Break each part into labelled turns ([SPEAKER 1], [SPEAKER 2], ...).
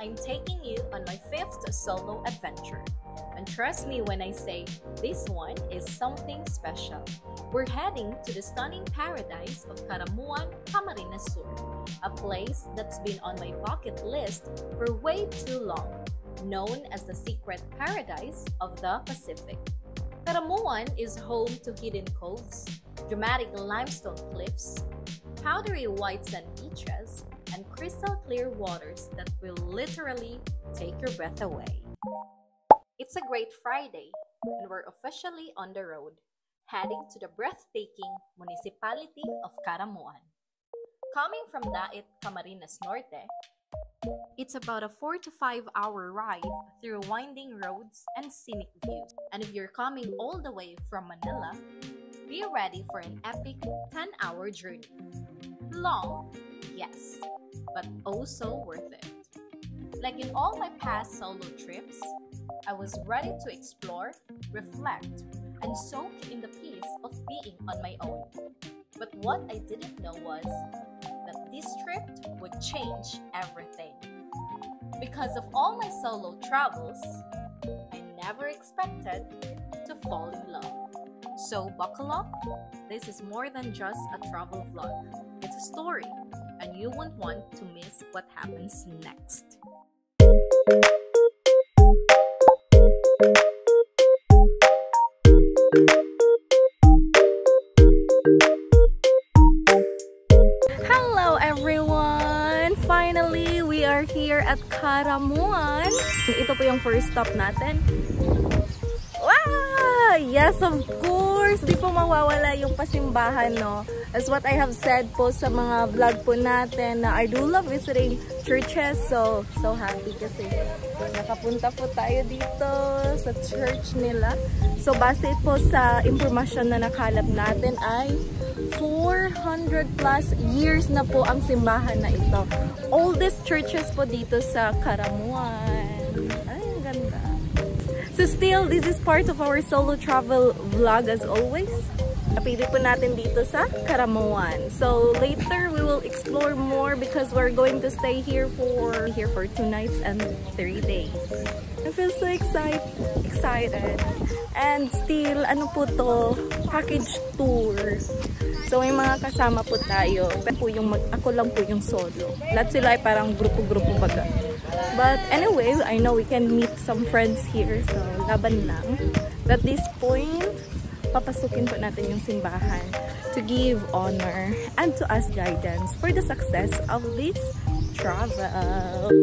[SPEAKER 1] I'm taking you on my 5th solo adventure. And trust me when I say this one is something special. We're heading to the stunning paradise of Caramuan, Camarines Sur, a place that's been on my bucket list for way too long, known as the secret paradise of the Pacific. Caramuan is home to hidden coves, dramatic limestone cliffs, powdery white sand beaches, and crystal clear waters that will literally take your breath away. It's a great Friday, and we're officially on the road, heading to the breathtaking municipality of Caramuan. Coming from Dait, Camarines Norte, it's about a 4 to 5 hour ride through winding roads and scenic views. And if you're coming all the way from Manila, be ready for an epic 10-hour journey. Long, yes, but also worth it. Like in all my past solo trips, I was ready to explore, reflect, and soak in the peace of being on my own. But what I didn't know was that this trip would change everything. Because of all my solo travels, I never expected to fall in love. So buckle up, this is more than just a travel vlog. It's a story, and you won't want to miss what happens next. Hello everyone! Finally, we are here at Caramuan. Ito po yung first stop natin. Wow! Yes, of course! Di po mawawala yung pasimbahan, no? As what I have said po sa mga vlog po natin, na I do love visiting churches. So happy kasi nakapunta po tayo dito sa church nila. So base po sa impormasyon na nakalap natin ay 400 plus years na po ang simbahan na ito. Oldest churches po dito sa Caramuan. Ay, ang ganda. So still, this is part of our solo travel vlog as always. Napili po natin dito sa Caramuan. So later we will explore more because we're going to stay here for 2 nights and 3 days. I feel so excited. And still, ano po to? Package tour. So may mga kasama po tayo. Ako lang po yung solo. Lahat sila ay parang grupo-grupo baga. But anyway, I know we can meet some friends here. So laban lang. At this point, papasukin po natin yung simbahan to give honor and to ask guidance for the success of this travel.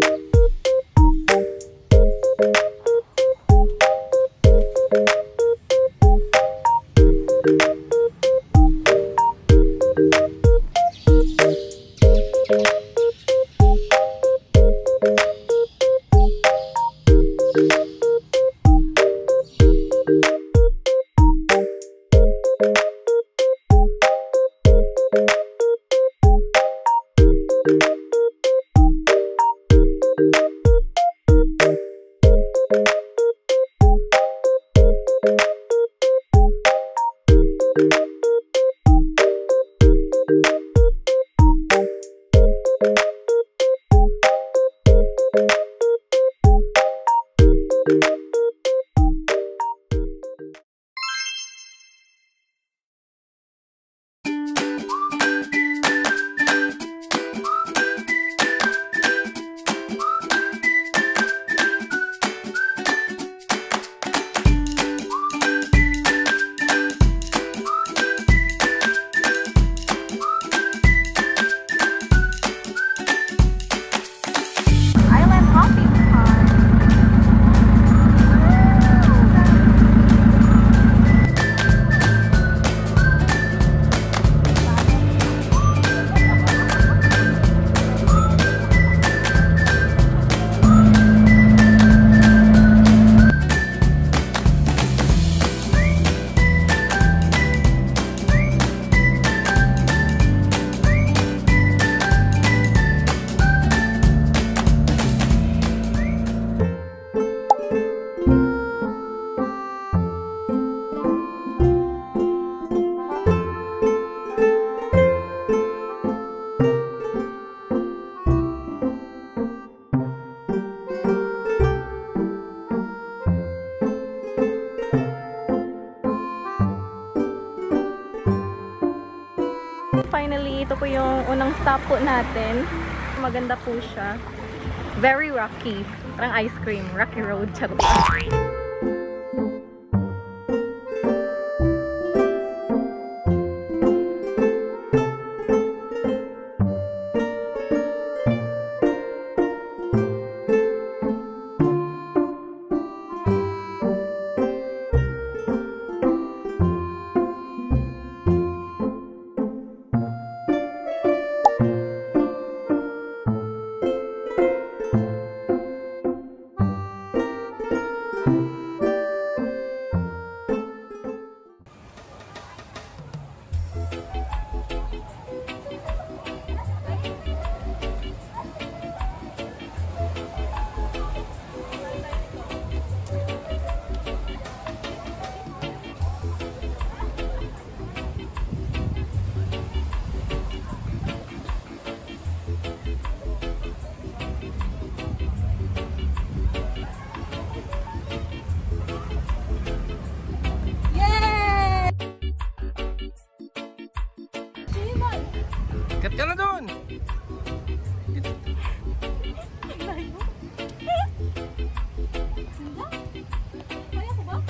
[SPEAKER 1] Rocky. Ito po yung unang stop po natin. Maganda po siya. Very rocky. Parang ice cream. Rocky Road. Charot.
[SPEAKER 2] Kat ka na doon!
[SPEAKER 1] Kaya ko ba?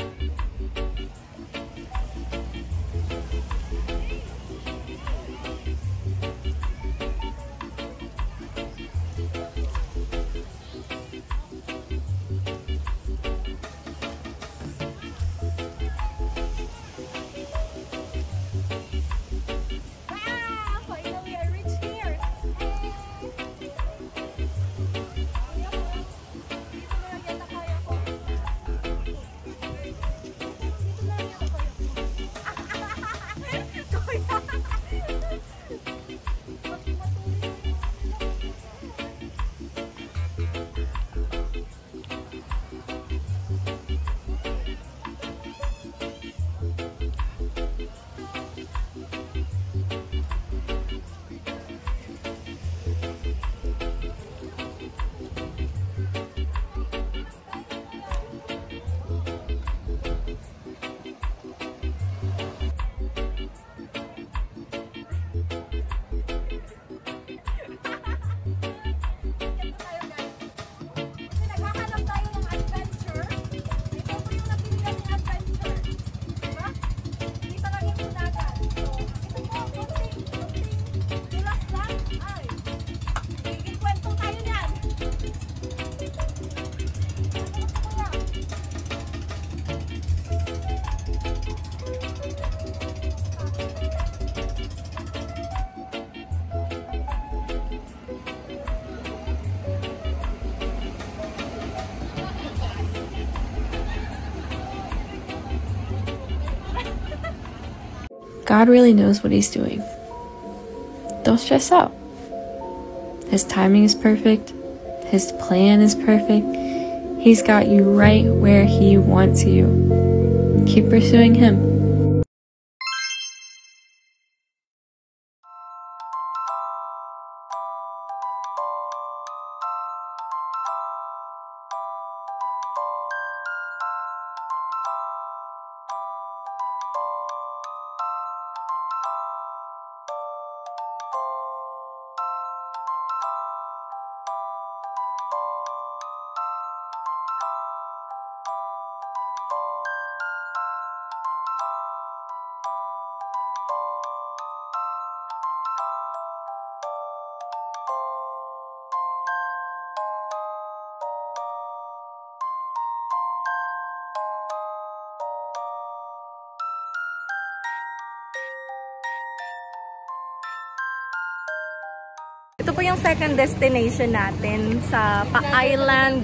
[SPEAKER 3] God really knows what He's doing. Don't stress out. His timing is perfect. His plan is perfect. He's got you right where He wants you. Keep pursuing Him.
[SPEAKER 1] Ito po yung second destination natin sa island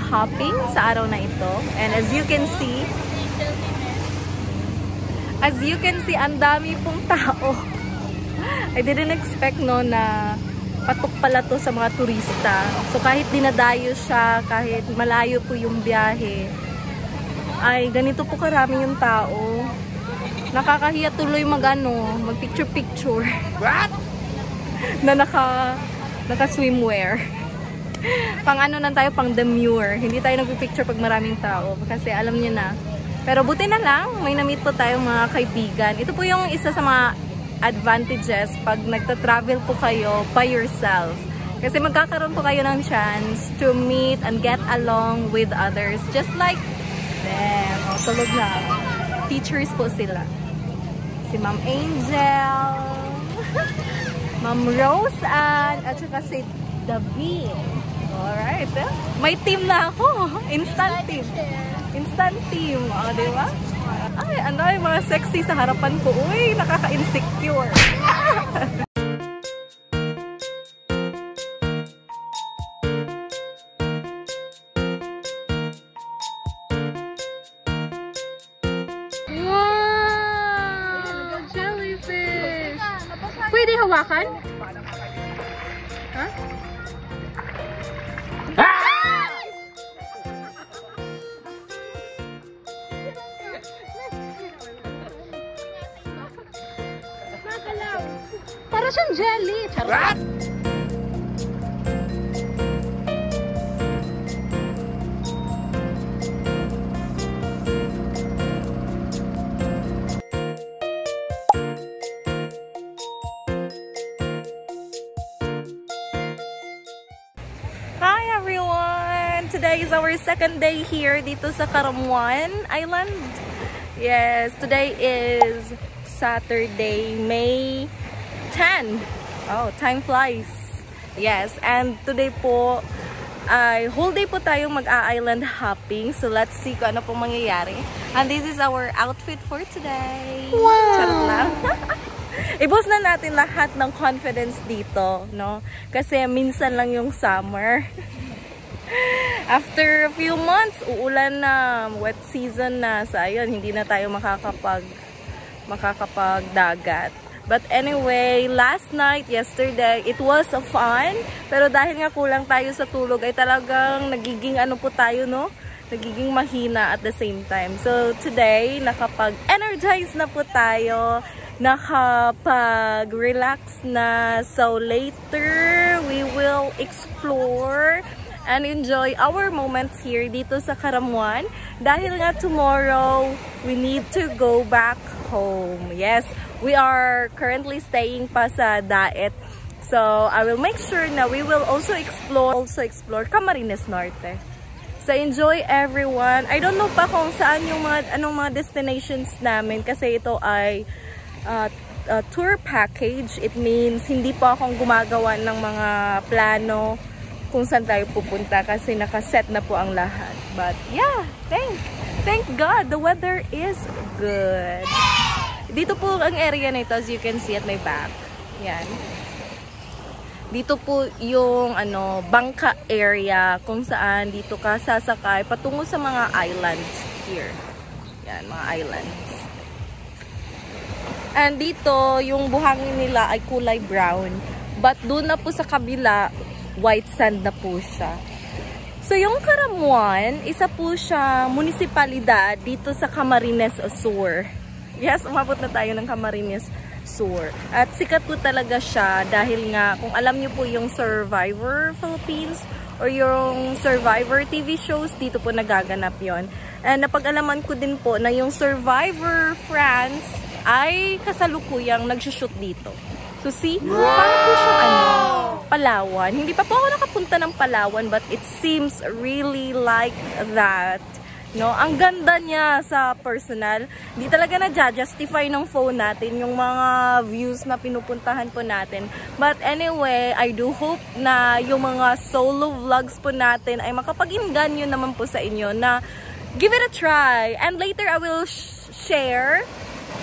[SPEAKER 1] hopping sa araw na ito. And as you can see, ang dami pong tao. I didn't expect no na patok pala to sa mga turista. So kahit dinadayo siya, kahit malayo po yung biyahe, ay ganito po karami yung tao. Nakakahiya tuloy mag picture-picture.
[SPEAKER 2] What?
[SPEAKER 1] Na naka swimwear. Pang ano lang tayo, pang demure. Hindi tayo nagpipicture pag maraming tao kasi alam niyo na. Pero buti na lang, may na-meet po tayong mga kaibigan. Ito po yung isa sa mga
[SPEAKER 2] advantages pag nagta-travel po kayo by yourself. Kasi magkakaroon po kayo ng chance to meet and get along with others. Just like them. O, tulog na. Teachers po sila. Si Ma'am Angel, Ma'am Rose Ann, at saka si David. Alright. May team na ako. Instant team. Instant team. O, diba? Ay, ano yung mga sexy sa harapan ko. Uy, nakaka-insecure.
[SPEAKER 3] Wow! Jellyfish! Pwede hawakan? Huh? Para siyang jelly. Charot!
[SPEAKER 2] Hi everyone! Today is our second day here dito sa Karamuan Island. Yes, today is Saturday, May 10. Oh, time flies. Yes, and today po ay whole day po tayong mag-a-island hopping. So let's see kung ano pong mangyayari. And this is our outfit for today. Wow! Charot lang. I-boost na natin lahat ng confidence dito, no? Kasi minsan lang yung summer. After a few months, uulan na, wet season na. So ayun, hindi na tayo makakapagdagat. But anyway, last night, yesterday, it was a fun. Pero dahil nga kulang tayo sa tulog, ay talagang nagiging ano po tayo, no? Nagiging mahina at the same time. So today, nakapag-energize na po tayo. Nakapag-relax na. So later, we will explore and enjoy our moments here dito sa Karamuan. Dahil nga tomorrow, we need to go back home. Yes, we are currently staying pa sa Daet. So, I will make sure na we will also explore Camarines Norte. So, enjoy everyone. I don't know pa kung saan yung anong mga destinations namin kasi ito ay tour package. It means hindi pa akong gumagawa ng mga plano kung saan tayo pupunta kasi nakaset na po ang lahat. But yeah, thank God the weather is good. Dito po ang area na ito, as you can see at my back. Yan. Dito po yung bangka area kung saan dito ka sasakay patungo sa mga islands here. Yan, mga islands. And dito, yung buhangin nila ay kulay brown. But doon na po sa kabila, white sand na po siya. So, yung Karamuan, isa po siya munisipalidad dito sa Camarines Sur. Yes, umabot na tayo ng Camarines Sur. At sikat po talaga siya dahil nga, kung alam niyo po yung Survivor Philippines or yung Survivor TV shows, dito po nagaganap yon. And napag-alaman ko din po na yung Survivor France ay kasalukuyang nagsushoot dito. So see, parang po siyang Palawan. Hindi pa po ako nakapunta ng Palawan but it seems really like that. No, ang ganda niya sa personal. Hindi talaga na-justify ng phone natin yung mga views na pinupuntahan po natin. But anyway, I do hope na yung mga solo vlogs po natin ay makapag-inganyo naman po sa inyo na give it a try. And later I will share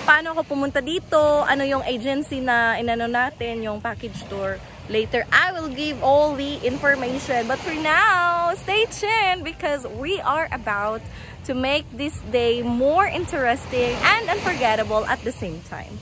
[SPEAKER 2] paano ako pumunta dito, ano yung agency na inano natin, yung package tour. Later, I will give all the information. But for now, stay tuned because we are about to make this day more interesting and unforgettable at the same time.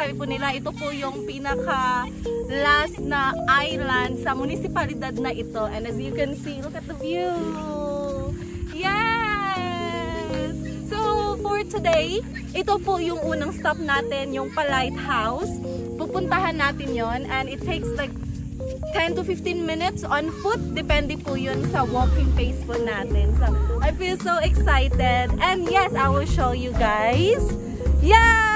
[SPEAKER 2] sabi po nila, ito po yung pinaka last na island sa munisipalidad na ito. And as you can see, look at the view. Yes! So for today, ito po yung unang stop natin, yung Pa-Lighthouse. Pupuntahan natin yon, and it takes like 10 to 15 minutes on foot. Depende po yun sa walking pace po natin. So, I feel so excited. And yes, I will show you guys. Yeah!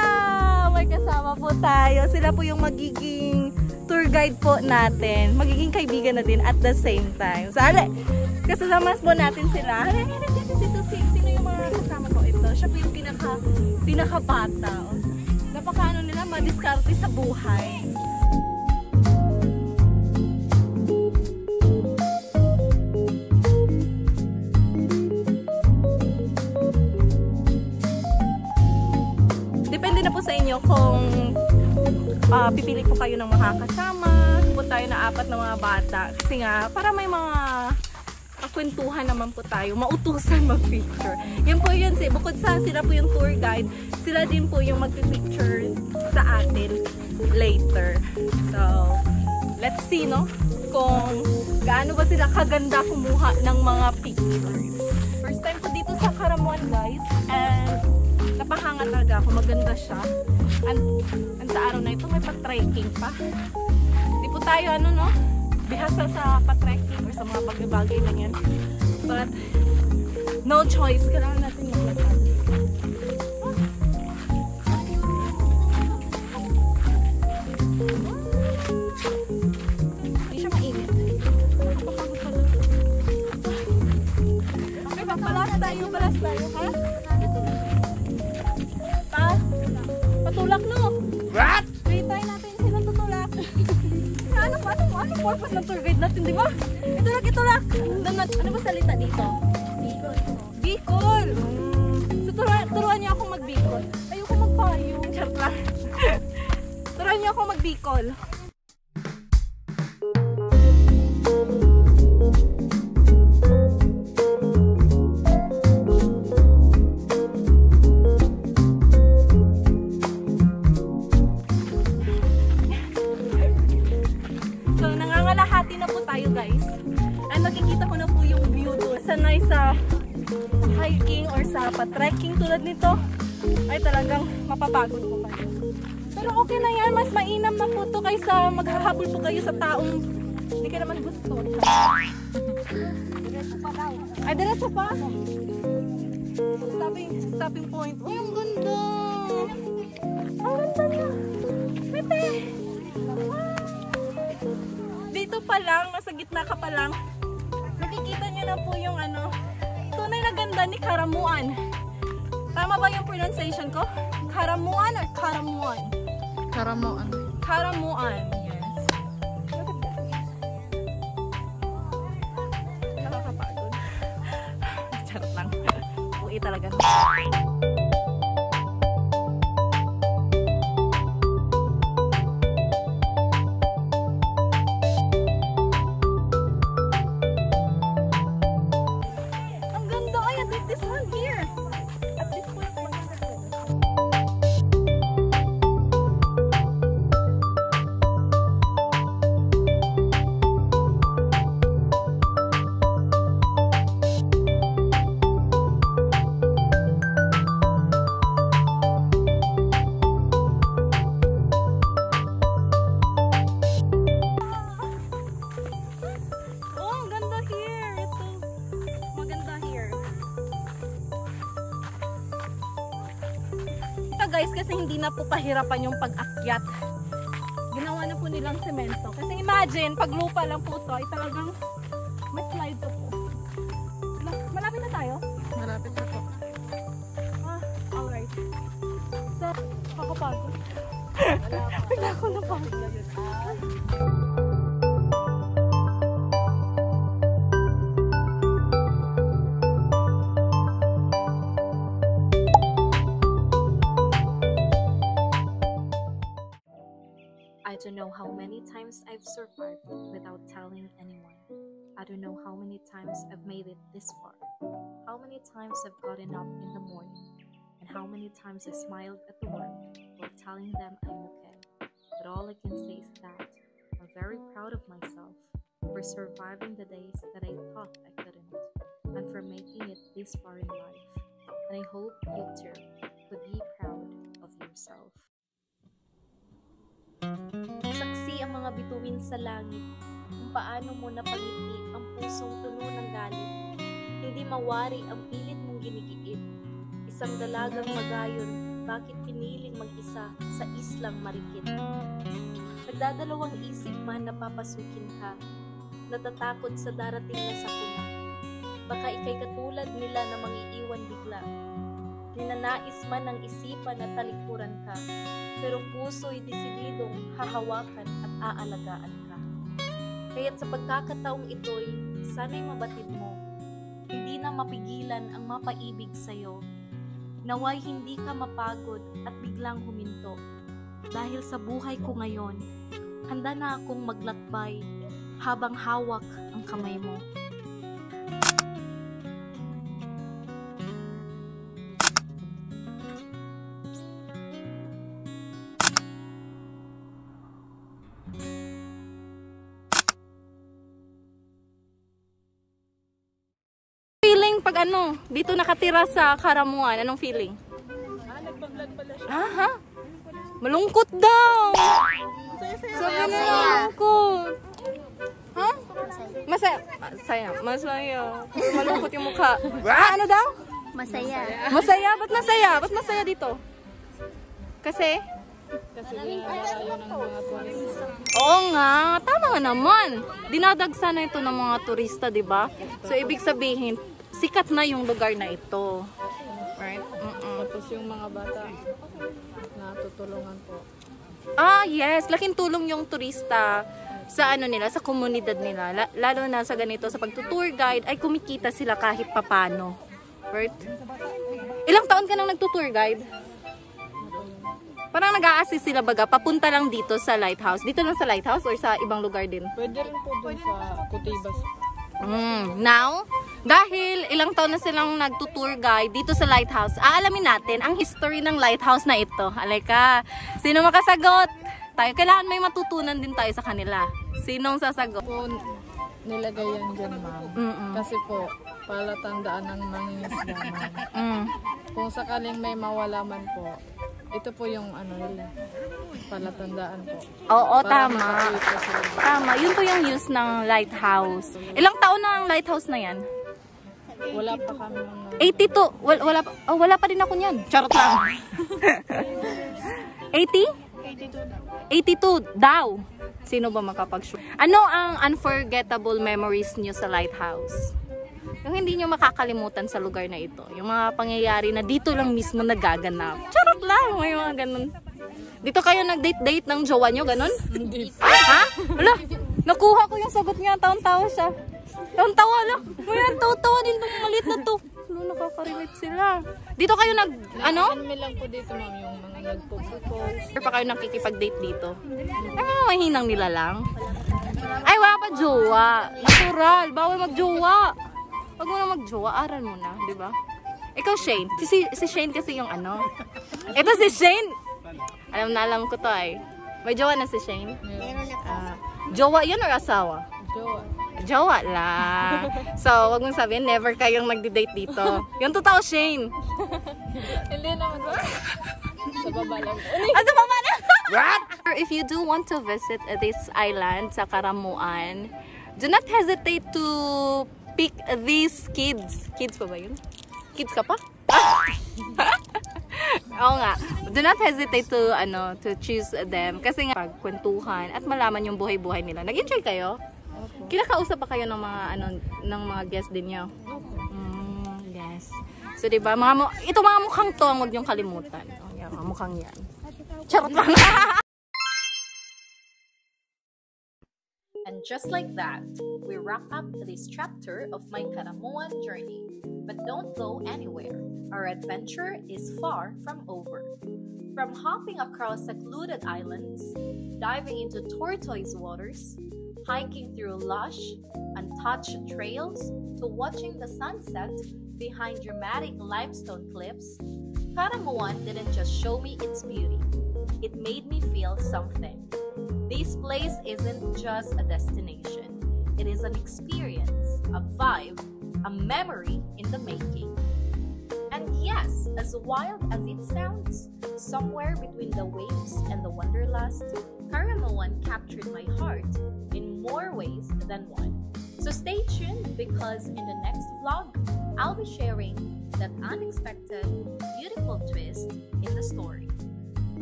[SPEAKER 2] May kasama po tayo. Sila po yung magiging tour guide po natin. Magiging kaibigan na din at the same time. So, ale, kasama po natin sila. Sino yung mga kasama ko ito? Siya po yung pinaka-bata. Napakaano nila, madiskarte sa buhay. Depende na po sa inyo kung pipili po kayo ng makakasama. Po tayo na 4 na mga bata. Kasi nga, para may mga kwentuhan naman po tayo. Mautusan mag-picture. Yan po yun. Bukod sa sila po yung tour guide, sila din po yung mag-picture sa atin later. So, let's see, no? Kung gaano ba sila kaganda kumuha ng mga pictures. First time po dito sa Caramuan, guys. And napahanga talaga ako. Maganda siya. And sa araw na ito, may pa-trekking pa. Di po tayo, ano, no? Bihasa sa pa-trekking or sa mga bagay-bagay na yan. But, no choice. Kailangan natin maglakad. Hindi siya mainit. Nakapagod pala. Okay, balas tayo, ha? Patulak, no? What? Try natin silang tutulak. Ano purpose ng tour guide natin, di ba? Itulak. Ano ba salita dito? Bicol. So, turuan niyo ako mag-Bicol. Ayoko magpayong. Charot lang. Turuan niyo ako mag-Bicol. Sa hiking or sa pa-trekking tulad nito ay talagang mapapagod po kayo. Pero okay na yan, mas mainam na po ito kaysa maghahabol po kayo sa taong hindi ka naman gusto. Diretso pa daw. Ay, diretso pa? Stopping point. Uy, ang ganda! Ang ganda niya! Pwede! Dito pa lang, nasa gitna ka pa lang, nakikita niyo na po yung ano, tunay na ganda ni Caramuan. Tama ba yung pronunciation ko? Caramuan or Caramuan?
[SPEAKER 4] Caramuan.
[SPEAKER 2] Caramuan, yes. Nakakapagod. Charot lang. Uwi talaga. Guys, kasi hindi na po pahirapan yung pag-akyat. Ginawa na po nilang semento. Kasi imagine, pag lupa lang po ito, ay talagang may slide to po. Malapit na tayo?
[SPEAKER 4] Malapit na po.
[SPEAKER 2] Alright. So, kakapagod. Bigla ko na pa.
[SPEAKER 1] I don't know how many times I've survived without telling anyone. I don't know how many times I've made it this far. How many times I've gotten up in the morning and how many times I smiled at the world while telling them I'm okay. But all I can say is that I'm very proud of myself for surviving the days that I thought I couldn't, and for making it this far in life. And I hope you too could be proud of yourself. Saksi ang mga bituin sa langit kung paano mo napangiti ang pusong puno ng galit. Hindi mawari ang pilit mong ginigiit. Isang dalagang magayon, bakit piniling mag-isa sa islang marikit? Nagdadalawang isip man na papasukin ka, natatakot sa darating na sakuna. Baka ikay katulad nila na mangiiwan bigla. Ninanais man ng isipan na talikuran ka, pero puso'y desididong hahawakan at aalagaan ka. Kaya't sa pagkakataong ito'y sana'y mabatid mo, hindi na mapigilan ang mapaibig sa'yo. Naway hindi ka mapagod at biglang huminto. Dahil sa buhay ko ngayon, handa na akong maglakbay habang hawak ang kamay mo.
[SPEAKER 2] Feeling pag dito nakatira sa Karamuan, anong feeling?
[SPEAKER 4] Nagpa-vlog pala siya.
[SPEAKER 2] Ha? Malungkot daw! Sabi na malungkot. Ha? Masaya. Masaya. Malungkot yung mukha. Ano daw?
[SPEAKER 5] Masaya.
[SPEAKER 2] Masaya? Ba't masaya? Ba't masaya dito? Kasi
[SPEAKER 4] Dinarayo ng mga turista.
[SPEAKER 2] oo nga, tama nga naman. Dinadagsa na ito ng mga turista, di ba? So, ibig sabihin, sikat na yung lugar na ito. Right?
[SPEAKER 4] Tapos yung mga bata natutulungan po.
[SPEAKER 2] Yes. Laking tulong yung turista sa nila, sa komunidad nila. Lalo na sa ganito, sa pagtutour guide, ay kumikita sila kahit papano. Right? Ilang taon ka nang nagtutour guide? Parang nag-a-assist sila baga, papunta lang dito sa lighthouse. Dito lang sa lighthouse or sa ibang lugar din?
[SPEAKER 4] Pwede rin po dun sa Kutibas.
[SPEAKER 2] Now, dahil ilang taon na silang nagtutour guide dito sa lighthouse, aalamin natin ang history ng lighthouse na ito. Alika, sino makasagot? Tayo, kailangan may matutunan din tayo sa kanila. Sinong sasagot?
[SPEAKER 4] Po nilagay yan dyan, ma'am. Kasi po, palatandaan ng mangingisdaman. Kung sakaling may mawala man po, ito po yung nila, palatandaan po.
[SPEAKER 2] Oo,
[SPEAKER 4] Para
[SPEAKER 2] tama.
[SPEAKER 4] makakita sila.
[SPEAKER 2] Tama, yun po yung use ng lighthouse. Ilang taon na ang lighthouse na yan?
[SPEAKER 4] Wala pa kami
[SPEAKER 2] 82. Wala pa rin ako niyan. Charot lang. 80? 82 daw. Sino ba makapag-shoot? Ano ang unforgettable memories niyo sa lighthouse? Yung hindi nyo makakalimutan sa lugar na ito. Yung mga pangyayari na dito lang mismo nagaganap. Charot lang, may mga ganun. Dito kayo nag-date-date ng jowa nyo, ganun?
[SPEAKER 4] Hindi.
[SPEAKER 2] Ha? Wala, nakuha ko yung sagot niya. Taon-tawa siya. Taon-tawa lang. May tawa din itong maliit na to. Wala, nakaka-relate sila. Dito kayo
[SPEAKER 4] Kami lang po dito, ma'am, yung mga nagpo-propose.
[SPEAKER 2] Or pa kayo nakikipag-date dito? Ay, mga mahinang nila lang. Ay, wala pa jowa. Natural. Bawal mag-jowa. Pag mo na mag-jowa, aral mo na, di ba? Ikaw, Shane. Si Shane kasi yung Ito si Shane. Alam ko to ay. May jowa na si Shane? Jowa yun or asawa?
[SPEAKER 4] Jowa.
[SPEAKER 2] Jowa lang. So, wag mong sabihin, never kayong nagdi-date dito. Yung totoo, Shane.
[SPEAKER 4] Hindi naman ba? Sa baba lang.
[SPEAKER 2] Sa baba na? What? If you do want to visit this island sa Karamuan, do not hesitate to pick these kids. Kids pa ba yun? Kids ka pa? Oo nga. Do not hesitate to choose them kasi nga pagkwentuhan at malaman yung buhay-buhay nila. Nag-enjoy kayo? Kinakausap pa kayo ng mga ng mga guests din niyo? Yes. So diba, ito mga mukhang to ang wag niyong kalimutan. Oh, yan, mga mukhang yan. Charot lang.
[SPEAKER 1] And just like that, we wrap up this chapter of my Karamuan journey. But don't go anywhere. Our adventure is far from over. From hopping across secluded islands, diving into turquoise waters, hiking through lush, untouched trails, to watching the sunset Behind dramatic limestone cliffs, Karamuan didn't just show me its beauty, it made me feel something. This place isn't just a destination, it is an experience, a vibe, a memory in the making. And yes, as wild as it sounds, somewhere between the waves and the wanderlust, Karamuan captured my heart in more ways than one. So stay tuned because in the next vlog, I'll be sharing that unexpected, beautiful twist in the story.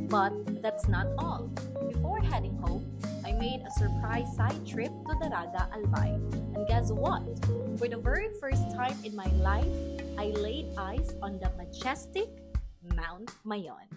[SPEAKER 1] But that's not all. Before heading home, I made a surprise side trip to Daraga Albay. And guess what? For the very first time in my life, I laid eyes on the majestic Mount Mayon.